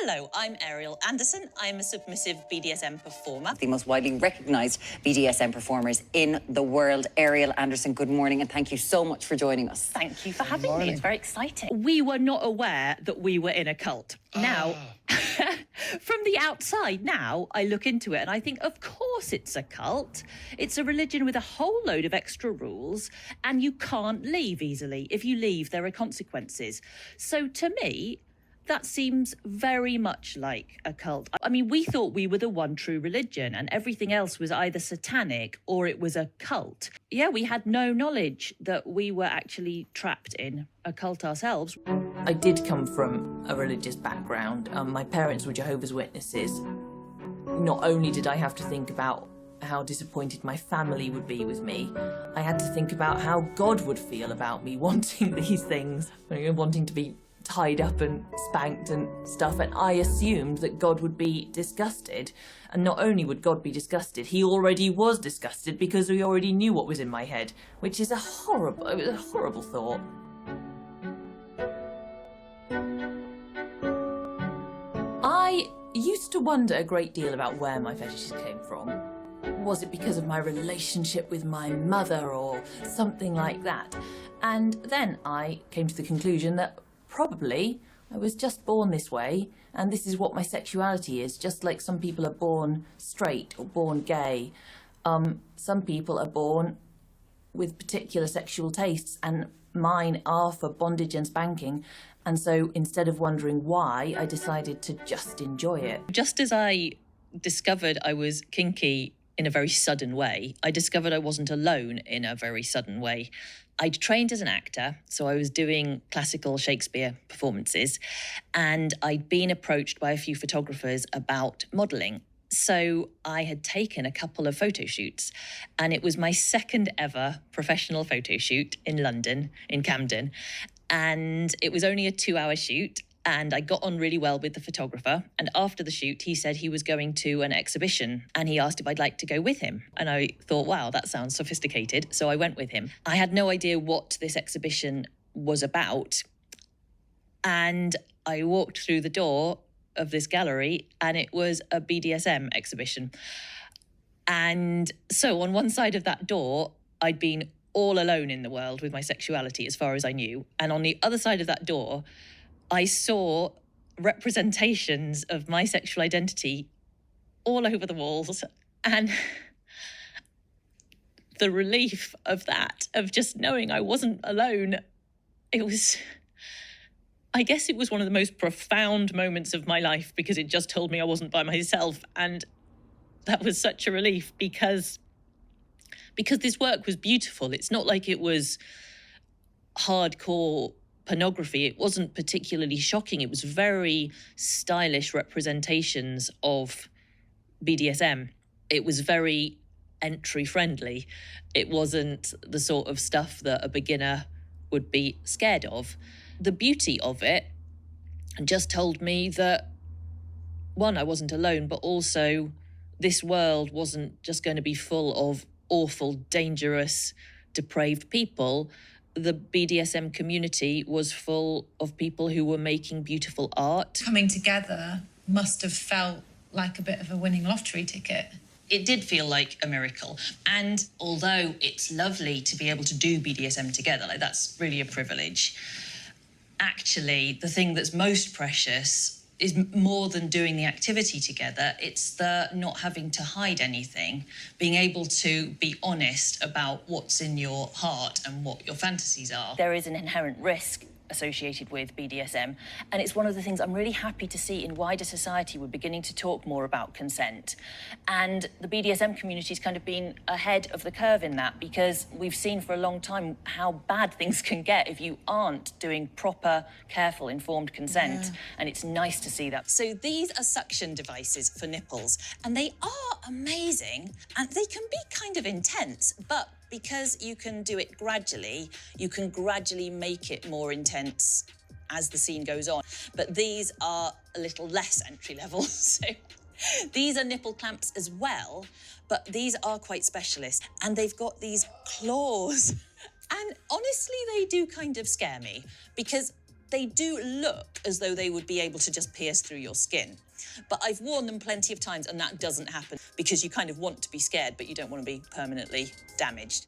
Hello, I'm Ariel Anderssen. I'm a submissive BDSM performer. The most widely recognised BDSM performers in the world. Ariel Anderssen, good morning, and thank you so much for joining us. Thank you for having me. It's very exciting. We were not aware that we were in a cult. Now, from the outside, now I look into it and I think, of course it's a cult. It's a religion with a whole load of extra rules, and you can't leave easily. If you leave, there are consequences. So to me, that seems very much like a cult. I mean, we thought we were the one true religion and everything else was either satanic or it was a cult. Yeah, we had no knowledge that we were actually trapped in a cult ourselves. I did come from a religious background. My parents were Jehovah's Witnesses. Not only did I have to think about how disappointed my family would be with me, I had to think about how God would feel about me wanting these things, wanting to be tied up and spanked and stuff, and I assumed that God would be disgusted. And not only would God be disgusted, he already was disgusted because he already knew what was in my head, which is a horrible thought. I used to wonder a great deal about where my fetishes came from. Was it because of my relationship with my mother or something like that? And then I came to the conclusion that probably I was just born this way, and this is what my sexuality is, just like some people are born straight or born gay. Some people are born with particular sexual tastes, and mine are for bondage and spanking. And so instead of wondering why, I decided to just enjoy it. Just as I discovered I was kinky in a very sudden way, I discovered I wasn't alone in a very sudden way. I'd trained as an actor, so I was doing classical Shakespeare performances, and I'd been approached by a few photographers about modelling. So I had taken a couple of photo shoots, and it was my second ever professional photo shoot in London, in Camden, and it was only a 2-hour shoot. And I got on really well with the photographer. And after the shoot, he said he was going to an exhibition and he asked if I'd like to go with him. And I thought, wow, that sounds sophisticated. So I went with him. I had no idea what this exhibition was about. And I walked through the door of this gallery and it was a BDSM exhibition. And so on one side of that door, I'd been all alone in the world with my sexuality as far as I knew. And on the other side of that door, I saw representations of my sexual identity all over the walls, and the relief of that, of just knowing I wasn't alone, I guess it was one of the most profound moments of my life because it just told me I wasn't by myself, and that was such a relief because this work was beautiful. It's not like it was hardcore pornography. It wasn't particularly shocking. It was very stylish representations of BDSM. It was very entry friendly. It wasn't the sort of stuff that a beginner would be scared of. The beauty of it just told me that, one, I wasn't alone, but also this world wasn't just going to be full of awful, dangerous, depraved people. The BDSM community was full of people who were making beautiful art. Coming together must have felt like a bit of a winning lottery ticket. It did feel like a miracle. And although it's lovely to be able to do BDSM together, like that's really a privilege, actually the thing that's most precious is more than doing the activity together. It's the not having to hide anything, being able to be honest about what's in your heart and what your fantasies are. There is an inherent risk associated with BDSM, and it's one of the things I'm really happy to see in wider society. We're beginning to talk more about consent, and the BDSM community's kind of been ahead of the curve in that, because we've seen for a long time how bad things can get if you aren't doing proper, careful, informed consent, and it's nice to see that. So these are suction devices for nipples, and they are amazing, and they can be kind of intense, but because you can do it gradually, you can gradually make it more intense as the scene goes on. But these are a little less entry level. So these are nipple clamps as well, but these are quite specialist. And they've got these claws. And honestly, they do kind of scare me because They do look as though they would be able to just pierce through your skin. But I've worn them plenty of times and that doesn't happen because you kind of want to be scared, but you don't want to be permanently damaged.